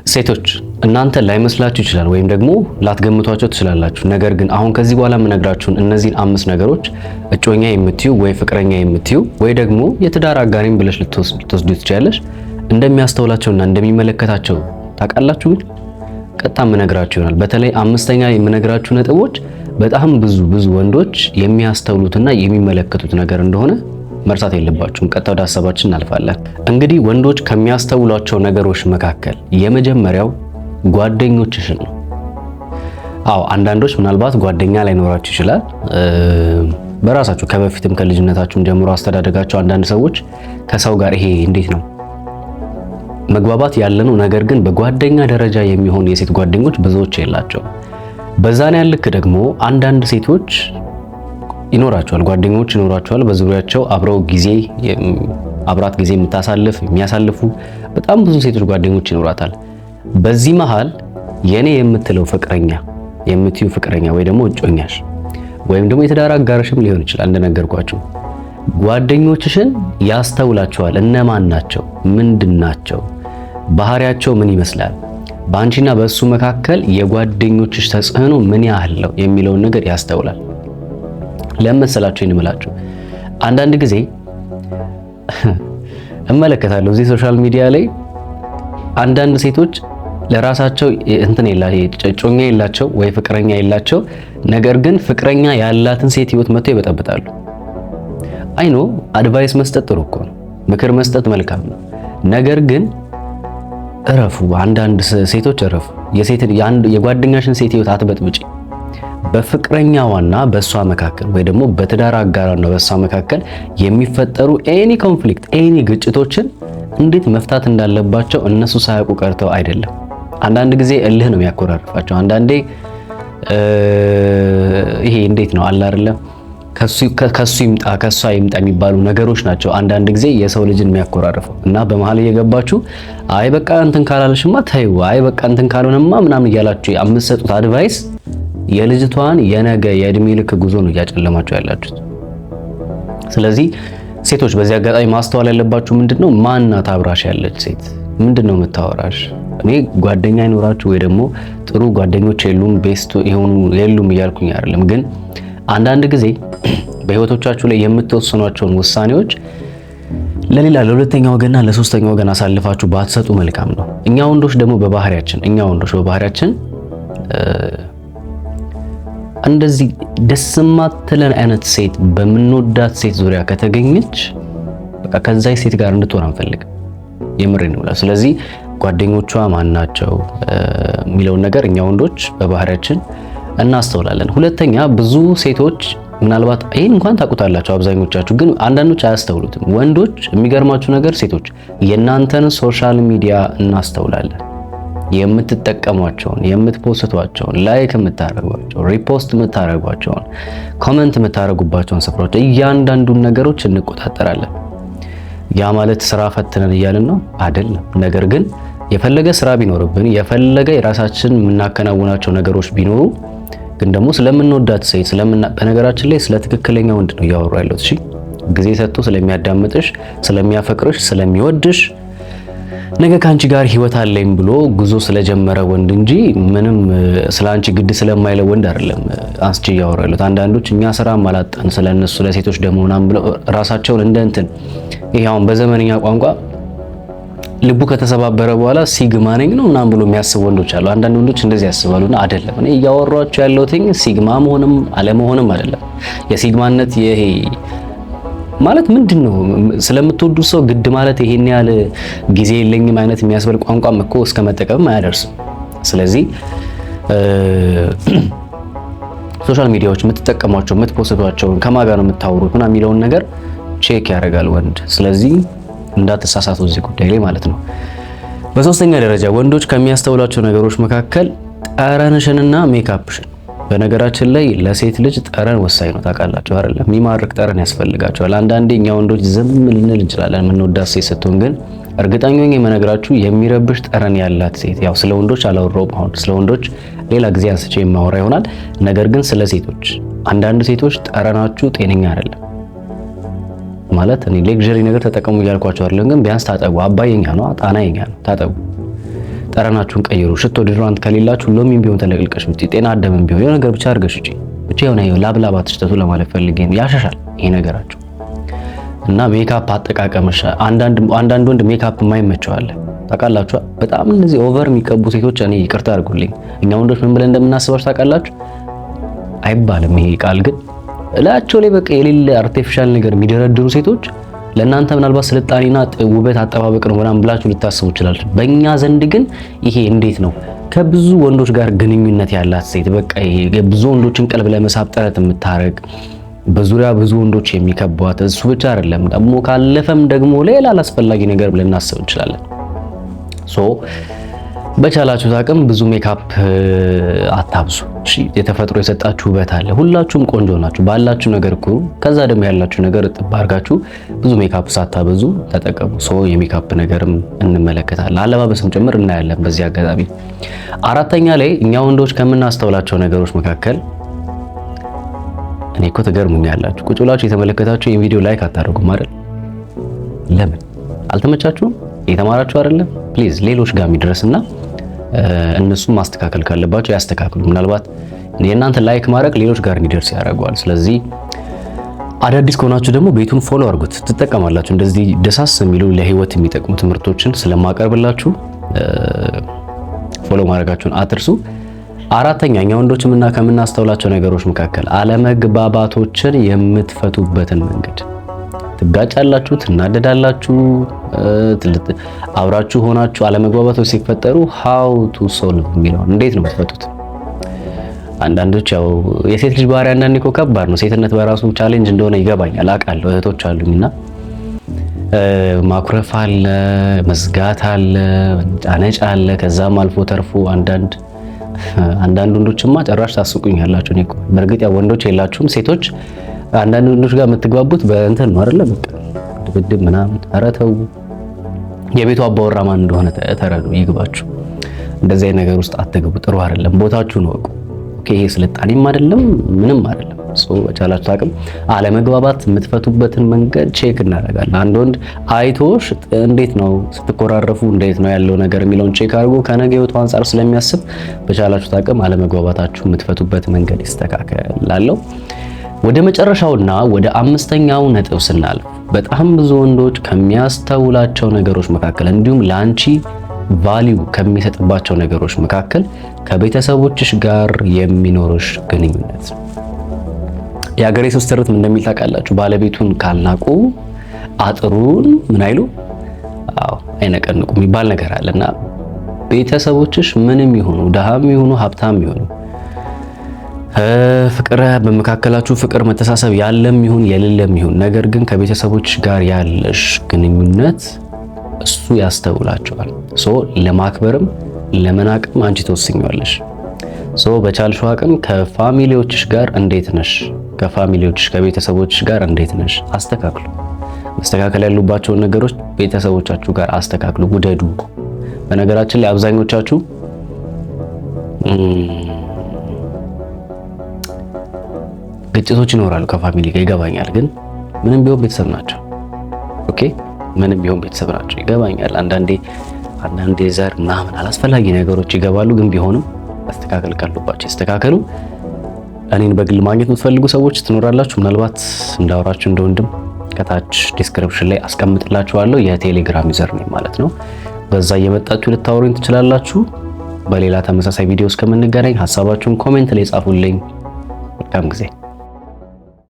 ሴቶች እናንተ ላይመስላችሁ ይችላል ወይም ደግሞ ላትገምቷቸው ትችላላችሁ። ነገር ግን አሁን ከዚህ በኋላ የምነግራችሁን እነዚህን 5 ነገሮች እጮኛ የምትዩ ወይ ፍቅረኛ የምትዩ ወይ ደግሞ የትዳር አጋሪም ብለሽ ልትወስዱ ትችላለሽ እንደሚያስተውላቸውና እንደሚመለከታቸው ታውቃላችሁ። ቀጥታ የምነግራችሁ ይሆናል። በተለይ 5ኛ የምነግራችሁ ነጥቦች በጣም ብዙ ወንዶች የሚያስተውሉትና የሚመለከቱት ነገር እንደሆነ መርሳት የለባችሁም። ቀጥታ ወደ ሐሳባችን እናልፋለን። እንግዲህ ወንዶች ከሚያስተውሏቸው ነገሮች መካከል የመጀመሪያው ጓደኞችሽን ነው። አዎ አንዳንዶች ምናልባት ጓደኛ ላይኖራችሁ ይችላል። በራሳችሁ ከበፊትም ከልጅነታችሁም ጀምሮ አስተዳደጋቸው አንዳንድ ሰዎች ከሰው ጋር ይሄ እንዴት ነው መግባባት ያለነው፣ ነገር ግን በጓደኛ ደረጃ የሚሆን የሴት ጓደኞች ብዙዎች የላቸው። በዛን ያልክ ደግሞ አንዳንድ ሴቶች ይኖራቸዋል፣ ጓደኞች ይኖራቸዋል በዙሪያቸው አብረው አብራት ጊዜ የሚያሳልፉ በጣም ብዙ ሴቶች ጓደኞች ይኖራታል። በዚህ መሃል የኔ የምትለው ፍቅረኛ የምትዩ ፍቅረኛ ወይ ደግሞ እጮኛሽ ወይም ደግሞ የትዳር አጋርሽም ሊሆን ይችላል እንደነገርኳችሁ ጓደኞችሽን ያስተውላቸዋል። እነማን ናቸው? ምንድን ናቸው? ባህሪያቸው ምን ይመስላል? በአንቺና በእሱ መካከል የጓደኞችሽ ተጽዕኖ ምን ያህል ነው የሚለውን ነገር ያስተውላል። ለመሰላችሁ እንምላችሁ አንዳንድ ጊዜ እመለከታለሁ እዚህ ሶሻል ሚዲያ ላይ አንዳንድ ሴቶች ለራሳቸው እጮኛ የላቸው ወይ ፍቅረኛ የላቸው፣ ነገር ግን ፍቅረኛ ያላትን ሴት ህይወት መጥተው ይበጠብጣሉ። አይኖ አድቫይስ መስጠት ጥሩ እኮ ነው፣ ምክር መስጠት መልካም ነው። ነገር ግን እረፉ። አንዳንድ ሴቶች እረፉ። የጓደኛሽን ሴት ህይወት አትበጥብጪ። በፍቅረኛዋና በእሷ መካከል ወይ ደግሞ በትዳር አጋሯና በእሷ መካከል የሚፈጠሩ ኤኒ ኮንፍሊክት ኤኒ ግጭቶችን እንዴት መፍታት እንዳለባቸው እነሱ ሳያውቁ ቀርተው አይደለም። አንዳንድ ጊዜ እልህ ነው የሚያኮራርፋቸው። አንዳንዴ ይሄ እንዴት ነው አለ አይደለም ከሱ ይምጣ ከሷ ይምጣ የሚባሉ ነገሮች ናቸው አንዳንድ ጊዜ የሰው ልጅን የሚያኮራርፈው እና በመሃል እየገባችሁ አይ በቃ እንትን ካላለሽማ ታዩ አይ በቃ እንትን ካልሆነማ ምናምን እያላችሁ የምትሰጡት አድቫይስ የልጅቷን የነገ የእድሜ ልክ ጉዞ ነው እያጨለማችሁ ያላችሁት። ስለዚህ ሴቶች በዚህ አጋጣሚ ማስተዋል ያለባችሁ ምንድነው ማናት አብራሽ ያለች ሴት ምንድነው የምታወራሽ? እኔ ጓደኛ አይኖራችሁ ወይ ደግሞ ጥሩ ጓደኞች የሉም ቤስት ይሁኑ የሉም እያልኩኝ አይደለም፣ ግን አንዳንድ ጊዜ በህይወቶቻችሁ ላይ የምትወስኗቸውን ውሳኔዎች ለሌላ ለሁለተኛ ወገንና ለሶስተኛ ወገን አሳልፋችሁ ባትሰጡ መልካም ነው። እኛ ወንዶች ደግሞ በባህሪያችን እንደዚህ ደስ የማትለን አይነት ሴት በምንወዳት ሴት ዙሪያ ከተገኘች በቃ ከዛይ ሴት ጋር እንድትሆን አንፈልግም። የምሬን ነው። ስለዚህ ጓደኞቿ ማን ናቸው የሚለውን ነገር እኛ ወንዶች በባህሪያችን እናስተውላለን። ሁለተኛ ብዙ ሴቶች ምናልባት ይሄን እንኳን ታውቁታላችሁ አብዛኞቻችሁ፣ ግን አንዳንዶች አያስተውሉትም። ወንዶች የሚገርማችሁ ነገር ሴቶች የእናንተን ሶሻል ሚዲያ እናስተውላለን። የምትጠቀሟቸውን፣ የምትፖስቷቸውን፣ ላይክ የምታረጓቸውን፣ ሪፖስት የምታረጓቸውን፣ ኮሜንት የምታረጉባቸውን ስፍራዎች እያንዳንዱን ነገሮች እንቆጣጠራለን። ያ ማለት ስራ ፈትነን እያልን ነው አይደለም። ነገር ግን የፈለገ ስራ ቢኖርብን የፈለገ የራሳችን የምናከናውናቸው ነገሮች ቢኖሩ ግን ደግሞ ስለምንወዳት ሴት በነገራችን ላይ ስለ ትክክለኛ ወንድ ነው እያወሩ ያለሁት። እሺ ጊዜ ሰጥቶ ስለሚያዳምጥሽ፣ ስለሚያፈቅርሽ፣ ስለሚወድሽ ነገ ካንቺ ጋር ህይወት አለኝ ብሎ ጉዞ ስለጀመረ ወንድ እንጂ ምንም ስላንቺ ግድ ስለማይለው ወንድ አይደለም አንስቼ እያወሩ ያለሁት። አንዳንዶች እኛ ስራ ማላጣን ስለነሱ ለሴቶች ደግሞ ምናምን ብለው ራሳቸውን እንደ እንትን ይሄ አሁን በዘመንኛ ቋንቋ ልቡ ከተሰባበረ በኋላ ሲግማ ነኝ ነው ምናምን ብሎ የሚያስቡ ወንዶች አሉ። አንዳንድ ወንዶች እንደዚህ ያስባሉና አይደለም። እኔ እያወራኋቸው ያለሁት ሲግማ መሆንም አለመሆንም አይደለም። የሲግማነት ይሄ ማለት ምንድነው? ስለምትወዱ ሰው ግድ ማለት ይሄን ያህል ጊዜ የለኝም አይነት የሚያስበል ቋንቋም እኮ እስከ መጠቀም አያደርስም። ስለዚህ ሶሻል ሚዲያዎች የምትጠቀሟቸው የምትፖስቷቸውን ከማን ጋር ነው የምታወሩት ምናምን የሚለውን ነገር ቼክ ያደርጋል ወንድ። ስለዚህ እንዳትሳሳቱ እዚህ ጉዳይ ላይ ማለት ነው። በሶስተኛ ደረጃ ወንዶች ከሚያስተውሏቸው ነገሮች መካከል ጠረንሽንና ሜካፕሽን። በነገራችን ላይ ለሴት ልጅ ጠረን ወሳኝ ነው ታውቃላችሁ አይደለም? የሚማርክ ጠረን ያስፈልጋቸዋል። አንዳንዴ እኛ ወንዶች ዝም ልንል እንችላለን የምንወዳት ሴት ስትሆን፣ ግን እርግጠኛ ነኝ የምነግራችሁ የሚረብሽ ጠረን ያላት ሴት፣ ያው ስለ ወንዶች አላወራሁም አሁን፣ ስለ ወንዶች ሌላ ጊዜ አንስቼ የማወራ ይሆናል። ነገር ግን ስለ ሴቶች አንዳንድ ሴቶች ጠረናችሁ ጤነኛ አይደለም ማለት እኔ ሌክዠሪ ነገር ተጠቀሙ እያልኳቸው አይደለም፣ ግን ቢያንስ ታጠቡ። አባየኛ ነው ጣናየኛ ነው ታጠቡ። ጠረናችሁን ቀይሩ። ሽቶ ዲድራንት ከሌላችሁ ሎሚም ቢሆን ተለቅልቀሽ ብቻ ጤና አደምም ቢሆን የሆነ ነገር ብቻ አድርገሽ ውጪ። ብቻ የሆነ ላብላባ ተሽተቱ ለማለት ፈልጌ ነው። ያሻሻል ይሄ ነገራችሁ። እና ሜካፕ አጠቃቀምሽ አንዳንድ ወንድ ሜካፕ የማይመቸው አለ ታውቃላችሁ። በጣም እነዚህ ኦቨር የሚቀቡ ሴቶች እኔ ይቅርታ አድርጉልኝ፣ እኛ ወንዶች ምን ብለን እንደምናስባችሁ ታውቃላችሁ? አይባልም ይሄ ቃል ግን እላቸው ላይ በቃ የሌለ አርቲፊሻል ነገር የሚደረድሩ ሴቶች ለእናንተ ምናልባት ስልጣኔና ውበት አጠባበቅ ነው ምናምን ብላችሁ ልታስቡ ይችላል። በእኛ ዘንድ ግን ይሄ እንዴት ነው ከብዙ ወንዶች ጋር ግንኙነት ያላት ሴት በቃ ይሄ ብዙ ወንዶችን ቀልብ ለመሳብ ጥረት የምታረግ በዙሪያ ብዙ ወንዶች የሚከቧት፣ እሱ ብቻ አይደለም ደግሞ ካለፈም ደግሞ ሌላ አላስፈላጊ ነገር ብለን እናስብ እንችላለን። ሶ በቻላችሁ አቅም ብዙ ሜካፕ አታብዙ። እሺ የተፈጥሮ የሰጣችሁ ውበት አለ። ሁላችሁም ቆንጆ ናችሁ ባላችሁ ነገር እኮ ከዛ ደግሞ ያላችሁ ነገር ጥብ አድርጋችሁ ብዙ ሜካፕ ሳታበዙ ተጠቀሙ። ሶ የሜካፕ ነገርም እንመለከታለን፣ አለባበስም ጭምር እናያለን በዚህ አጋጣሚ። አራተኛ ላይ እኛ ወንዶች ከምናስተውላቸው ነገሮች መካከል እኔ እኮ ትገርሙኛላችሁ። ቁጭ ብላችሁ የተመለከታችሁ ይሄን ቪዲዮ ላይክ አታደርጉም አይደል? ለምን አልተመቻችሁም? የተማራችሁ አይደለም? ፕሊዝ ሌሎች ጋር የሚደርስና እነሱም ማስተካከል ካለባቸው ያስተካክሉ። ምናልባት የእናንተ ላይክ ማድረግ ሌሎች ጋር እንዲደርስ ያደርገዋል። ስለዚህ አዳዲስ ከሆናችሁ ደግሞ ቤቱን ፎሎ አድርጉት፣ ትጠቀማላችሁ። እንደዚህ ደሳስ የሚሉ ለህይወት የሚጠቅሙ ትምህርቶችን ስለማቀርብላችሁ ፎሎ ማድረጋችሁን አትርሱ። አራተኛ እኛ ወንዶችም እና ከምናስተውላቸው ነገሮች መካከል አለመግባባቶችን የምትፈቱበትን መንገድ። ትጋጫላችሁ፣ ትናደዳላችሁ፣ አብራችሁ ሆናችሁ አለመግባባቶች ሲፈጠሩ how to solve የሚለው እንዴት ነው የምትፈቱት? አንዳንዶች ያው የሴት ልጅ ባህሪ አንዳንዴ እኮ ከባድ ነው። ሴትነት በራሱ ቻሌንጅ እንደሆነ ይገባኛል፣ አውቃለሁ። እህቶች አሉኝና ማኩረፍ አለ፣ መዝጋት አለ፣ ጫነጭ አለ። ከዛም አልፎ ተርፎ አንዳንድ ወንዶችማ ጭራሽ ታስቁኛላችሁ። እኔ እኮ በእርግጥ ያው ወንዶች የላችሁም፣ ሴቶች አንዳንድ ወንዶች ጋር የምትግባቡት በእንትን ነው አይደለ? በቃ ድብድብ ምናምን። ኧረ ተው፣ የቤቱ አባወራ ማን እንደሆነ ተረዱ፣ ይግባችሁ። እንደዚህ አይነት ነገር ውስጥ አትግቡ፣ ጥሩ አይደለም። ቦታችሁን ወቁ። ኦኬ፣ ይሄ ስልጣኔም አይደለም ምንም አይደለም። በቻላችሁ አቅም አለመግባባት የምትፈቱበትን መንገድ ቼክ እናደርጋለን። አንድ ወንድ አይቶሽ እንዴት ነው ስትኮራረፉ እንዴት ነው ያለው ነገር የሚለውን ቼክ አድርጎ ከነገ ህይወቱ አንጻር ስለሚያስብ በቻላችሁ አቅም አለመግባባታችሁ የምትፈቱበት መንገድ ይስተካከላል። ወደ መጨረሻውና ወደ አምስተኛው ነጥብ ስናልፍ በጣም ብዙ ወንዶች ከሚያስተውላቸው ነገሮች መካከል እንዲሁም ለአንቺ ቫልዩ ከሚሰጥባቸው ነገሮች መካከል ከቤተሰቦችሽ ጋር የሚኖርሽ ግንኙነት። የሀገሬ ሰው ተረት እንደሚል ታውቃላችሁ? ባለቤቱን ካልናቁ አጥሩን ምን አይሉ? አዎ አይነቀንቁ የሚባል ነገር አለና ቤተሰቦችሽ ምንም ይሁኑ ደሃም ይሁኑ ሀብታም ይሁኑ ፍቅር በመካከላችሁ ፍቅር መተሳሰብ ያለም ይሁን የሌለም ይሁን ነገር ግን ከቤተሰቦች ጋር ያለሽ ግንኙነት እሱ ያስተውላቸዋል። ሶ ለማክበርም ለመናቅም አንቺ ተወስኛለሽ። ሶ በቻልሽው አቅም ከፋሚሊዎችሽ ጋር እንዴት ነሽ? ከፋሚሊዎችሽ ከቤተሰቦችሽ ጋር እንዴት ነሽ? አስተካክሉ። መስተካከል ያሉባቸውን ነገሮች ቤተሰቦቻችሁ ጋር አስተካክሉ፣ ውደዱ። በነገራችን ላይ አብዛኞቻችሁ ግጭቶች ይኖራሉ ከፋሚሊ ጋር ይገባኛል፣ ግን ምንም ቢሆን ቤተሰብ ናቸው። ኦኬ ምንም ቢሆን ቤተሰብ ናቸው ይገባኛል። አንዳንዴ ዘር ምናምን አላስፈላጊ ነገሮች ይገባሉ፣ ግን ቢሆንም ማስተካከል ካሉባቸው ይስተካከሉ። እኔን በግል ማግኘት የምትፈልጉ ሰዎች ትኖራላችሁ። ምናልባት እንዳወራችሁ እንደ ወንድም ከታች ዲስክሪፕሽን ላይ አስቀምጥላችኋለሁ የቴሌግራም ዩዘር ነኝ ማለት ነው። በዛ እየመጣችሁ ልታወሩኝ ትችላላችሁ። በሌላ ተመሳሳይ ቪዲዮ እስከምንገናኝ ሐሳባችሁን ኮሜንት ላይ ጻፉልኝ። መልካም ጊዜ።